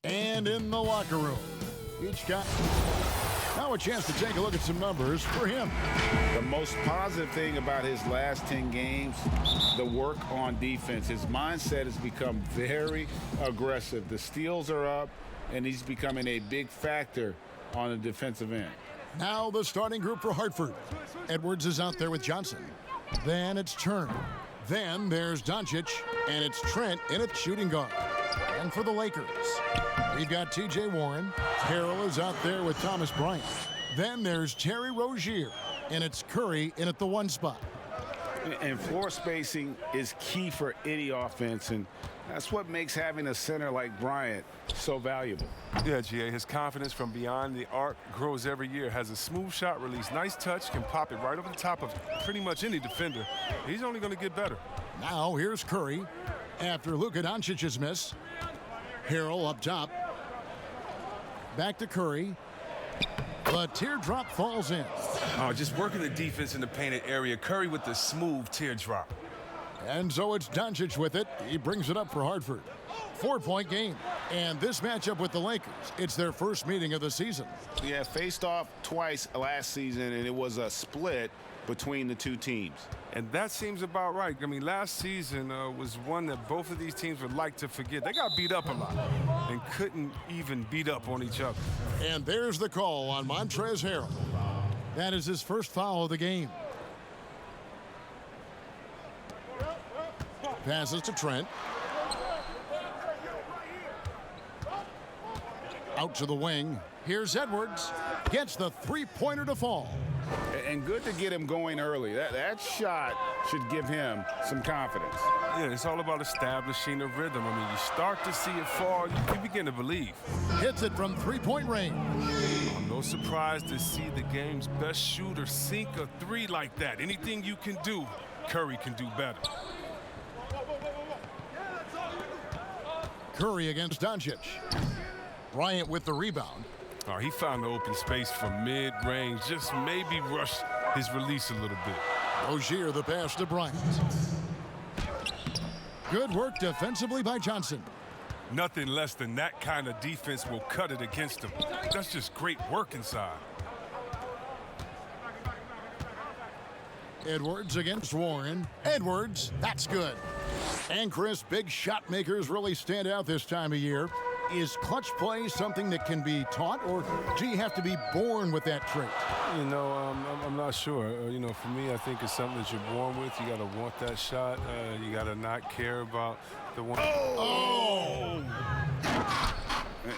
And in the locker room, each guy. Now a chance to take a look at some numbers for him. The most positive thing about his last 10 games, the work on defense. His mindset has become very aggressive. The steals are up, and he's becoming a big factor on the defensive end. Now the starting group for Hartford. Edwards is out there with Johnson. Then it's Turner. Then there's Doncic, and it's Trent in at shooting guard. And for the Lakers, we've got T.J. Warren. Harrell is out there with Thomas Bryant. Then there's Terry Rozier, and it's Curry in at the 1 spot. And floor spacing is key for any offense, and that's what makes having a center like Bryant so valuable. Yeah, G.A., his confidence from beyond the arc grows every year. Has a smooth shot release, nice touch, can pop it right over the top of pretty much any defender. He's only going to get better. Now here's Curry after Luka Doncic's miss. Harrell up top. Back to Curry. The teardrop falls in. Oh, just working the defense in the painted area. Curry with the smooth teardrop. And so it's Doncic with it. He brings it up for Hartford. 4-point game. And this matchup with the Lakers, it's their first meeting of the season. Yeah, faced off twice last season, and it was a split between the two teams. And that seems about right. I mean, last season was one that both of these teams would like to forget. They got beat up a lot and couldn't even beat up on each other. And there's the call on Montrezl Harrell. That is his first foul of the game. Passes to Trent. Out to the wing. Here's Edwards. Gets the three-pointer to fall. And good to get him going early. That shot should give him some confidence. Yeah, it's all about establishing a rhythm. I mean, you start to see it fall, you begin to believe. Hits it from three-point range. No surprise to see the game's best shooter sink a three like that. Anything you can do, Curry can do better. Curry against Doncic. Bryant with the rebound. Oh, he found the open space from mid-range, just maybe rush his release a little bit. Rozier the pass to Bryant. Good work defensively by Johnson. Nothing less than that kind of defense will cut it against him. That's just great work inside. Edwards against Warren. Edwards, that's good. And Chris, big shot makers really stand out this time of year. Is clutch play something that can be taught, or do you have to be born with that trait? You know, I'm not sure. You know, for me, I think it's something that you're born with. You got to want that shot. You got to not care about the one. Oh!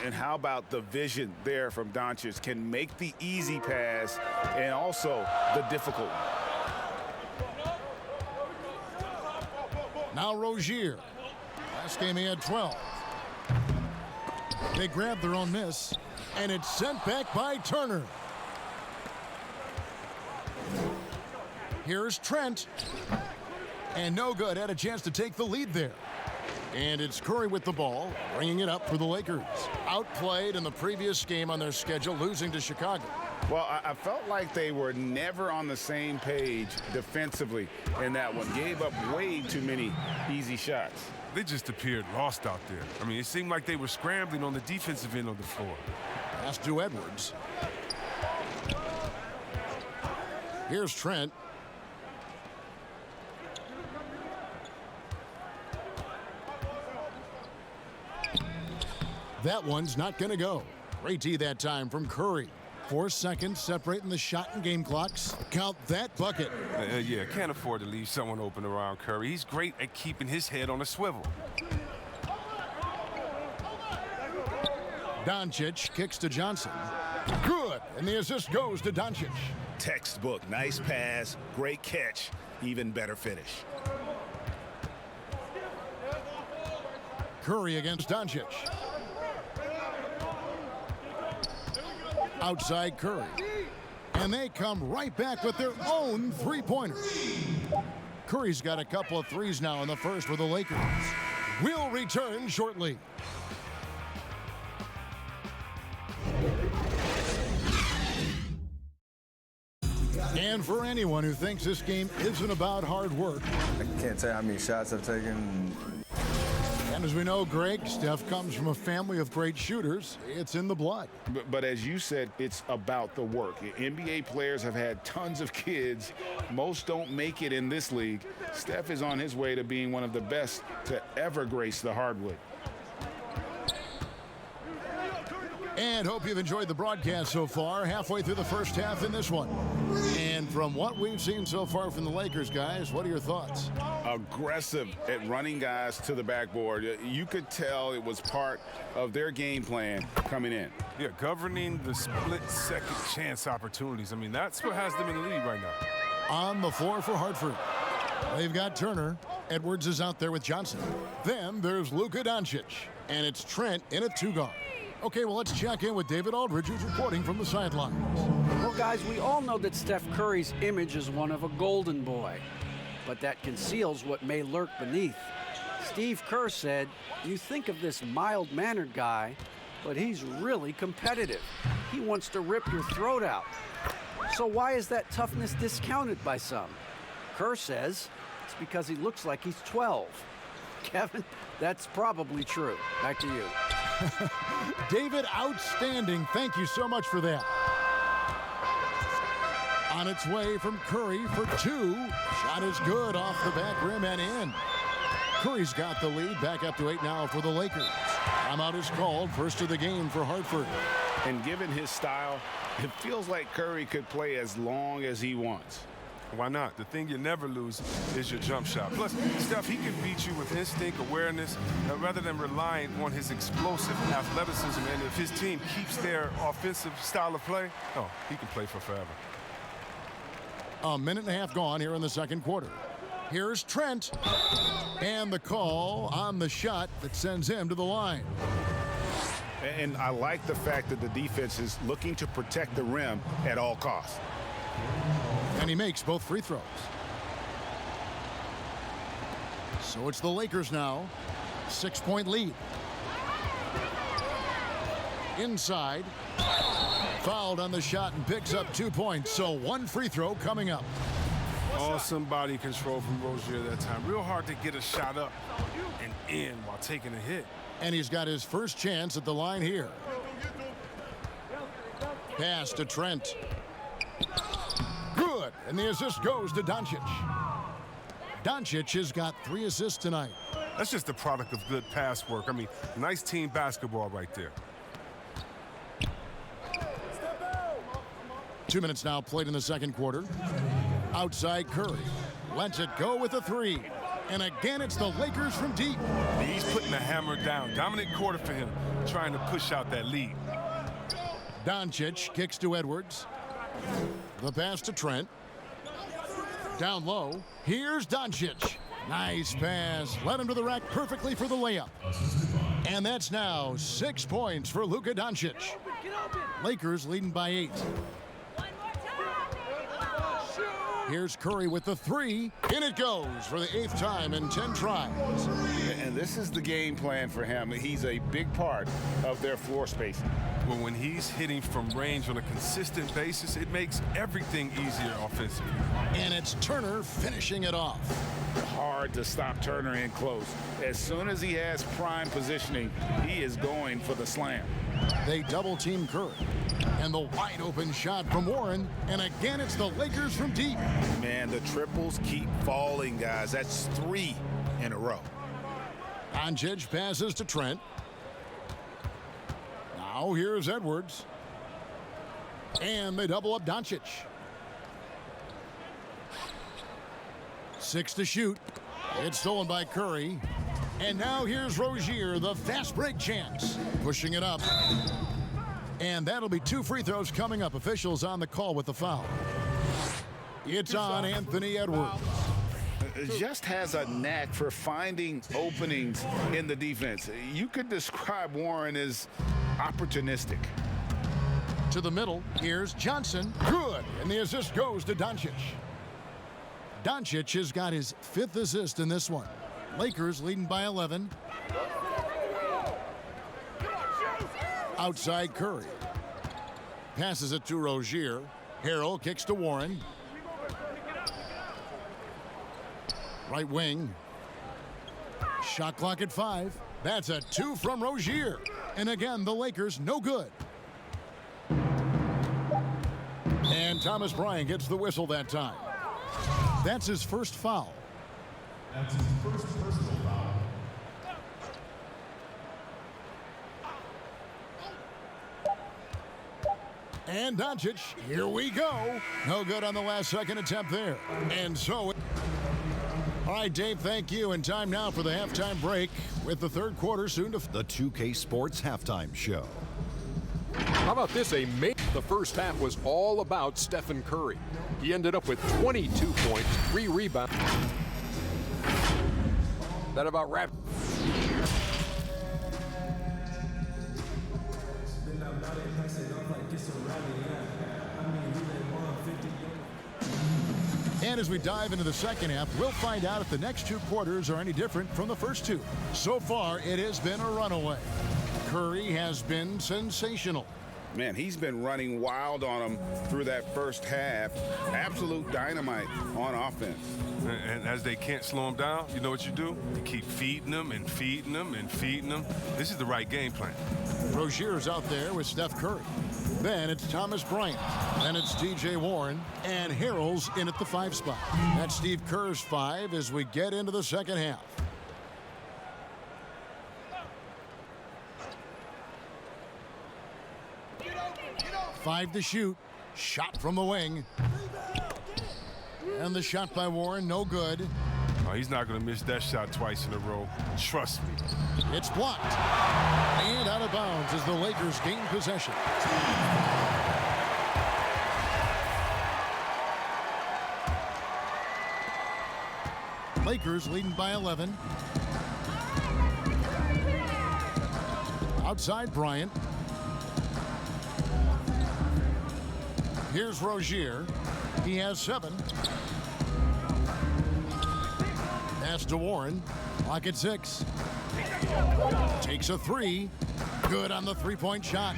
And how about the vision there from Doncic? Can make the easy pass and also the difficult one. Now Rozier. Last game he had 12. They grab their own miss, and it's sent back by Turner. Here's Trent. And no good. Had a chance to take the lead there. And it's Curry with the ball, bringing it up for the Lakers. Outplayed in the previous game on their schedule, losing to Chicago. Well, I felt like they were never on the same page defensively in that one. Gave up way too many easy shots. They just appeared lost out there. I mean, it seemed like they were scrambling on the defensive end of the floor. Pass to Edwards. Here's Trent. That one's not going to go. Great D that time from Curry. 4 seconds separating the shot and game clocks. Count that bucket. Yeah, can't afford to leave someone open around Curry. He's great at keeping his head on a swivel. Doncic kicks to Johnson. Good, and the assist goes to Doncic. Textbook, nice pass, great catch, even better finish. Curry against Doncic. Outside Curry. And they come right back with their own three-pointer. Curry's got a couple of threes now in the first for the Lakers. We'll return shortly. And for anyone who thinks this game isn't about hard work. I can't tell you how many shots I've taken. And And as we know, Greg, Steph comes from a family of great shooters. It's in the blood. But as you said, it's about the work. NBA players have had tons of kids. Most don't make it in this league. Steph is on his way to being one of the best to ever grace the hardwood. And hope you've enjoyed the broadcast so far. Halfway through the first half in this one. And from what we've seen so far from the Lakers, guys, what are your thoughts? Aggressive at running guys to the backboard. You could tell it was part of their game plan coming in. Yeah, governing the split second chance opportunities. I mean, that's what has them in the lead right now. On the floor for Hartford, they've got Turner. Edwards is out there with Johnson. Then there's Luka Doncic. And it's Trent in a two-guard. Okay, well, let's check in with David Aldridge, who's reporting from the sidelines. Well, guys, we all know that Steph Curry's image is one of a golden boy, but that conceals what may lurk beneath. Steve Kerr said, you think of this mild-mannered guy, but he's really competitive. He wants to rip your throat out. So why is that toughness discounted by some? Kerr says it's because he looks like he's 12. Kevin, that's probably true. Back to you. David, outstanding. Thank you so much for that. On its way from Curry for two. Shot is good off the back rim and in. Curry's got the lead. Back up to 8 now for the Lakers. Timeout is called. First of the game for Hartford. And given his style, it feels like Curry could play as long as he wants. Why not? The thing you never lose is your jump shot. Plus, Steph, he can beat you with instinct, awareness, rather than relying on his explosive athleticism. And if his team keeps their offensive style of play, oh, he can play for forever. A minute and a half gone here in the second quarter. Here's Trent. And the call on the shot that sends him to the line. And I like the fact that the defense is looking to protect the rim at all costs. And he makes both free throws. So it's the Lakers now. 6-point lead. Inside. Fouled on the shot and picks up 2 points. So one free throw coming up. Awesome body control from Rozier that time. Real hard to get a shot up and in while taking a hit. And he's got his first chance at the line here. Pass to Trent. Good. And the assist goes to Doncic. Doncic has got 3 assists tonight. That's just the product of good pass work. I mean, nice team basketball right there. 2 minutes now played in the second quarter. Outside Curry. Lets it go with a 3. And again, it's the Lakers from deep. He's putting the hammer down. Dominant quarter for him, trying to push out that lead. Doncic kicks to Edwards. The pass to Trent. Down low. Here's Doncic. Nice pass. Led him to the rack perfectly for the layup. And that's now 6 points for Luka Doncic. Lakers leading by 8. Here's Curry with the 3. In it goes for the 8th time in 10 tries. And this is the game plan for him. He's a big part of their floor spacing. Well, when he's hitting from range on a consistent basis, it makes everything easier offensively. And it's Turner finishing it off. Hard to stop Turner in close. As soon as he has prime positioning, he is going for the slam. They double team Curry. And the wide open shot from Warren. And again, it's the Lakers from deep. Man, the triples keep falling, guys. That's 3 in a row. Doncic passes to Trent. Now here's Edwards. And they double up Doncic. 6 to shoot. It's stolen by Curry. And now here's Rozier, the fast break chance. Pushing it up. And that'll be 2 free throws coming up. Officials on the call with the foul. It's on Anthony Edwards. Just has a knack for finding openings in the defense. You could describe Warren as opportunistic. To the middle, here's Johnson. Good. And the assist goes to Doncic. Doncic has got his 5th assist in this one. Lakers leading by 11. Outside Curry. Passes it to Rozier. Harrell kicks to Warren. Right wing. Shot clock at 5. That's a 2 from Rozier. And again, the Lakers no good. And Thomas Bryant gets the whistle that time. That's his first foul. That's his first personal foul. And Doncic, here we go. No good on the last second attempt there. And so, all right, Dave, thank you. And time now for the halftime break with the third quarter soon to... The 2K Sports Halftime Show. How about this? The first half was all about Stephen Curry. He ended up with 22 points, 3 rebounds. That about wrapped. And as we dive into the second half, we'll find out if the next 2 quarters are any different from the first 2. So far, it has been a runaway. Curry has been sensational. Man, he's been running wild on him through that first half. Absolute dynamite on offense. And as they can't slow him down, you know what you do? You keep feeding them and feeding them and feeding them. This is the right game plan. Rozier's out there with Steph Curry. Then it's Thomas Bryant. Then it's DJ Warren. And Harrell's in at the 5 spot. That's Steve Kerr's 5 as we get into the second half. Five to shoot. Shot from the wing. And the shot by Warren, no good. Oh, he's not going to miss that shot twice in a row. Trust me. It's blocked. And out of bounds as the Lakers gain possession. Lakers leading by 11. Outside Bryant. Here's Rozier. He has 7. Pass to Warren. Clock at 6. Takes a 3. Good on the 3-point shot.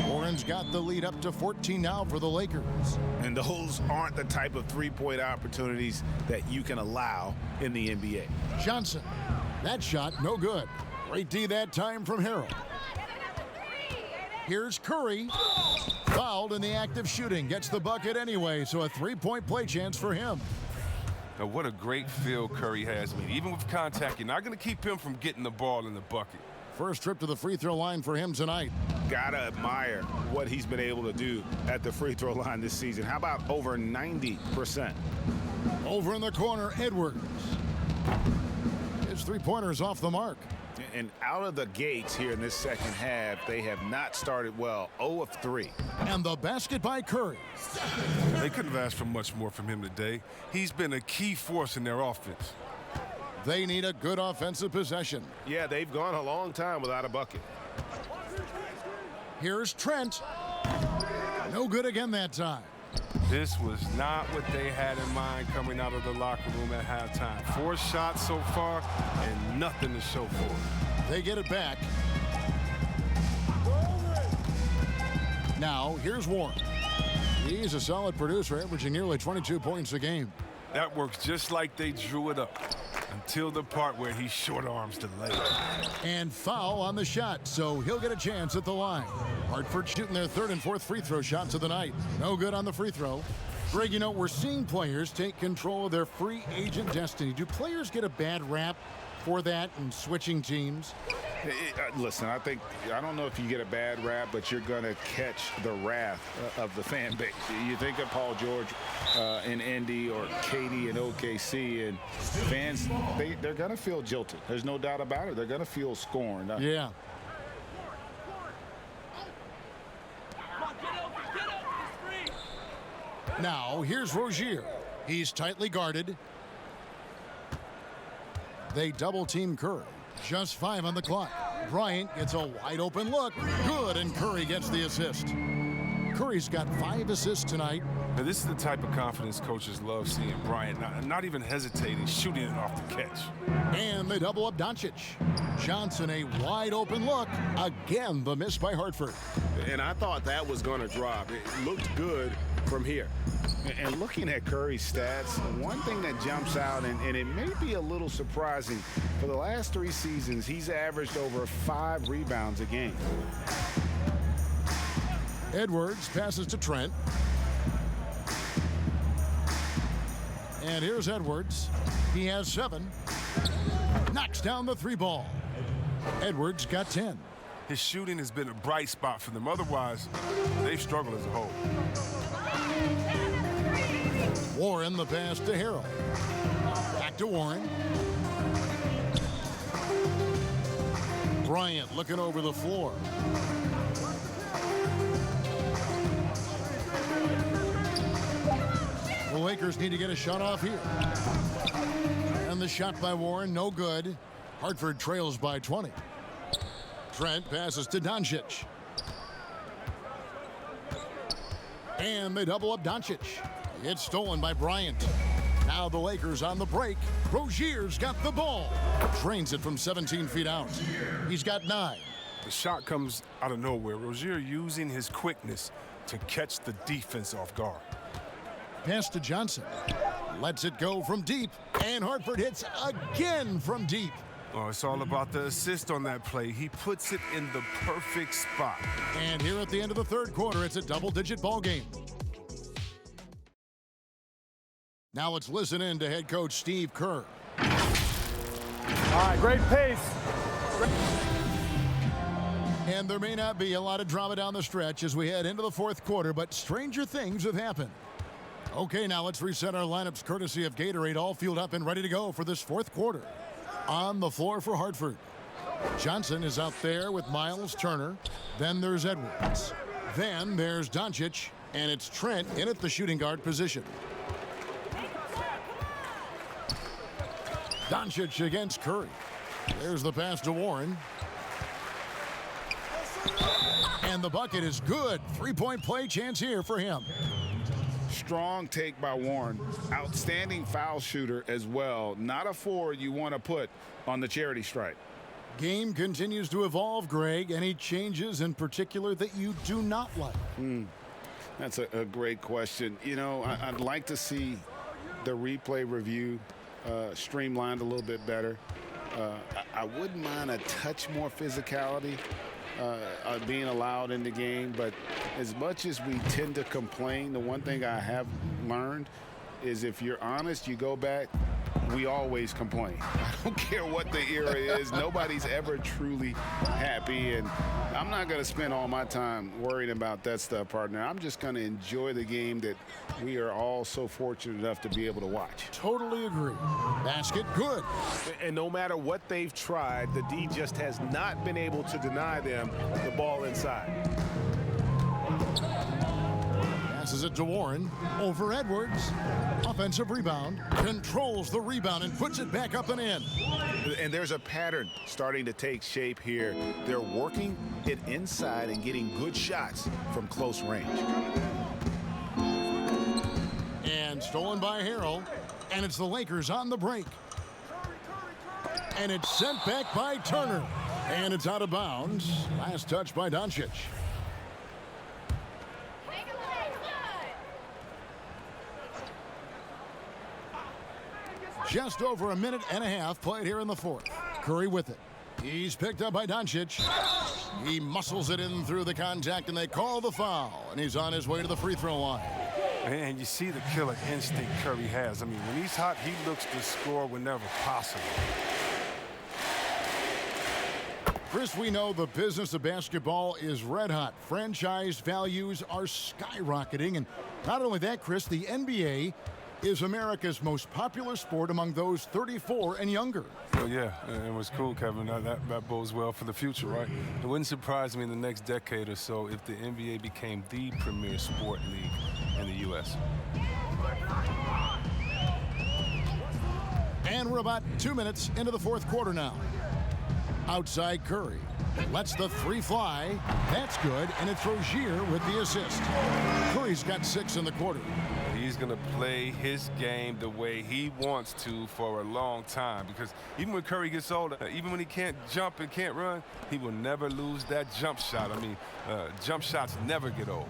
Warren's got the lead up to 14 now for the Lakers. And those aren't the type of 3-point opportunities that you can allow in the NBA. Johnson. That shot, no good. Great D that time from Harrell. Here's Curry. Fouled in the act of shooting. Gets the bucket anyway, so a 3-point play chance for him. Now, what a great feel Curry has. I mean, even with contact, you're not going to keep him from getting the ball in the bucket. First trip to the free throw line for him tonight. Gotta admire what he's been able to do at the free throw line this season. How about over 90%? Over in the corner, Edwards. His 3-pointer's off the mark. And out of the gates here in this second half, they have not started well. 0 of 3. And the basket by Curry. They couldn't have asked for much more from him today. He's been a key force in their offense. They need a good offensive possession. Yeah, they've gone a long time without a bucket. Here's Trent. No good again that time. This was not what they had in mind coming out of the locker room at halftime. 4 shots so far and nothing to show for it. They get it back. Now, here's Warren. He's a solid producer, averaging nearly 22 points a game. That works just like they drew it up until the part where he short arms the layup. And foul on the shot, so he'll get a chance at the line. Hartford shooting their 3rd and 4th free throw shots of the night. No good on the free throw. Greg, you know, we're seeing players take control of their free agent destiny. Do players get a bad rap for that and switching teams? Listen, I don't know if you get a bad rap, but you're going to catch the wrath of the fan base. You think of Paul George in Indy or KD in OKC, and fans, they're going to feel jilted. There's no doubt about it. They're going to feel scorned. Yeah. Now, here's Rozier. He's tightly guarded. They double-team Curry. Just 5 on the clock. Bryant gets a wide-open look. Good, and Curry gets the assist. Curry's got 5 assists tonight. Now, this is the type of confidence coaches love seeing. Bryant not even hesitating, shooting it off the catch. And they double up Doncic. Johnson, a wide-open look. Again, the miss by Hartford. And I thought that was going to drop. It looked good from here. And looking at Curry's stats, one thing that jumps out, and it may be a little surprising, for the last 3 seasons, he's averaged over 5 rebounds a game. Edwards passes to Trent. And here's Edwards. He has 7. Knocks down the 3 ball. Edwards got 10. His shooting has been a bright spot for them. Otherwise, they've struggled as a whole. Warren the pass to Harrell. Back to Warren. Bryant looking over the floor. The Lakers need to get a shot off here. And the shot by Warren, no good. Hartford trails by 20. Trent passes to Doncic. And they double up Doncic. It's stolen by Bryant. Now the Lakers on the break. Rozier's got the ball. Drains it from 17 feet out. He's got 9. The shot comes out of nowhere. Rozier using his quickness to catch the defense off guard. Pass to Johnson. Lets it go from deep. And Hartford hits again from deep. Oh, it's all about the assist on that play. He puts it in the perfect spot. And here at the end of the 3rd quarter, it's a double-digit ball game. Now let's listen in to head coach Steve Kerr. All right, great pace. And there may not be a lot of drama down the stretch as we head into the 4th quarter, but stranger things have happened. Okay, now let's reset our lineups courtesy of Gatorade, all fueled up and ready to go for this 4th quarter. On the floor for Hartford, Johnson is out there with Miles Turner. Then there's Edwards. Then there's Doncic, and it's Trent in at the shooting guard position. Doncic against Curry. There's the pass to Warren. And the bucket is good. 3-point play chance here for him. Strong take by Warren. Outstanding foul shooter as well. Not a forward you want to put on the charity stripe. Game continues to evolve, Greg. Any changes in particular that you do not like? That's a great question. You know, I'd like to see the replay review streamlined a little bit better. I wouldn't mind a touch more physicality being allowed in the game, but as much as we tend to complain, the one thing I have learned is if you're honest, you go back, we always complain. I don't care what the era is. Nobody's ever truly happy, and I'm not going to spend all my time worrying about that stuff, partner. I'm just going to enjoy the game that we are all so fortunate enough to be able to watch. Totally agree. Basket good. And no matter what they've tried, the D just has not been able to deny them the ball inside. Passes it to Warren. Over Edwards. Offensive rebound. Controls the rebound and puts it back up and in. And there's a pattern starting to take shape here. They're working it inside and getting good shots from close range. And stolen by Harrell. And it's the Lakers on the break. And it's sent back by Turner. And it's out of bounds. Last touch by Doncic. Just over a minute and a half played here in the 4th. Curry with it. He's picked up by Doncic. He muscles it in through the contact, and they call the foul. And he's on his way to the free throw line. And you see the killer instinct Curry has. I mean, when he's hot, he looks to score whenever possible. Chris, we know the business of basketball is red hot. Franchise values are skyrocketing. And not only that, Chris, the NBA is America's most popular sport among those 34 and younger. Well, yeah, it was cool, Kevin. That bodes well for the future, right? It wouldn't surprise me in the next decade or so if the NBA became the premier sport league in the U.S. And we're about 2 minutes into the 4th quarter now. Outside Curry. Lets the 3 fly. That's good, and it's Rozier with the assist. Curry's got 6 in the quarter. He's going to play his game the way he wants to for a long time, because even when Curry gets older, even when he can't jump and can't run, he will never lose that jump shot. I mean, jump shots never get old.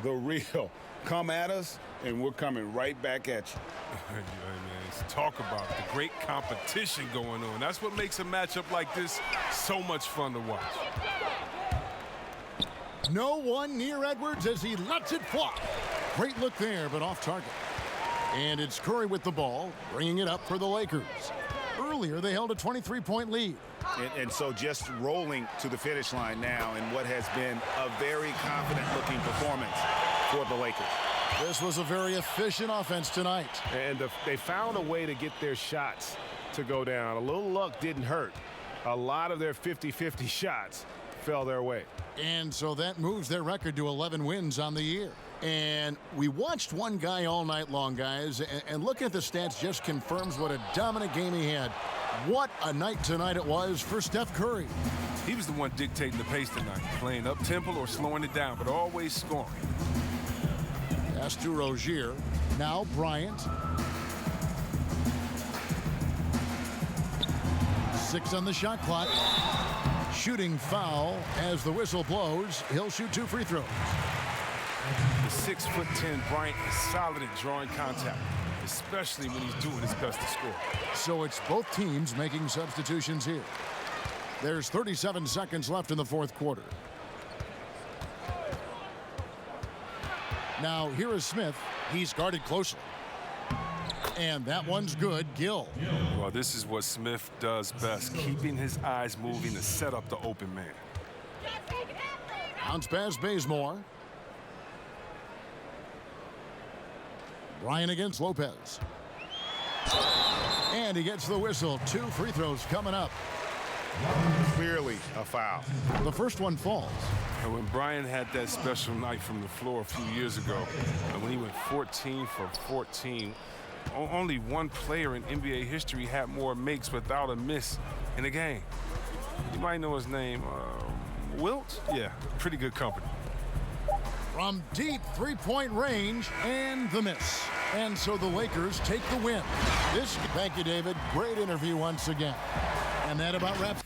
the real. Come at us, and we're coming right back at you. Hey, man, talk about the great competition going on. That's what makes a matchup like this so much fun to watch. No one near Edwards as he lets it fly. Great look there, but off target. And it's Curry with the ball, bringing it up for the Lakers. Earlier, they held a 23-point lead. And so just rolling to the finish line now in what has been a very confident-looking performance for the Lakers. This was a very efficient offense tonight. And they found a way to get their shots to go down. A little luck didn't hurt. A lot of their 50-50 shots fell their way. And so that moves their record to 11 wins on the year. And we watched one guy all night long, guys, and looking at the stats just confirms what a dominant game he had. What a night tonight it was for Steph Curry. He was the one dictating the pace tonight, playing up-tempo or slowing it down, but always scoring. Pass to Rozier. Now Bryant. 6 on the shot clock. Shooting foul as the whistle blows. He'll shoot 2 free throws. The 6'10" Bryant is solid at drawing contact, especially when he's doing his best to score. So it's both teams making substitutions here. There's 37 seconds left in the fourth quarter. Now here is Smith. He's guarded closely. And that one's good. Gill. Well, this is what Smith does best, keeping his eyes moving to set up the open man. Bounce pass Bazemore. Bryant against Lopez. And he gets the whistle. 2 free throws coming up. Clearly a foul. The first one falls. And when Bryant had that special night from the floor a few years ago, and when he went 14 for 14, only one player in NBA history had more makes without a miss in a game. You might know his name, Wilt? Yeah, pretty good company. From deep three-point range, and the miss. And so the Lakers take the win. Thank you, David. Great interview once again. And that about wraps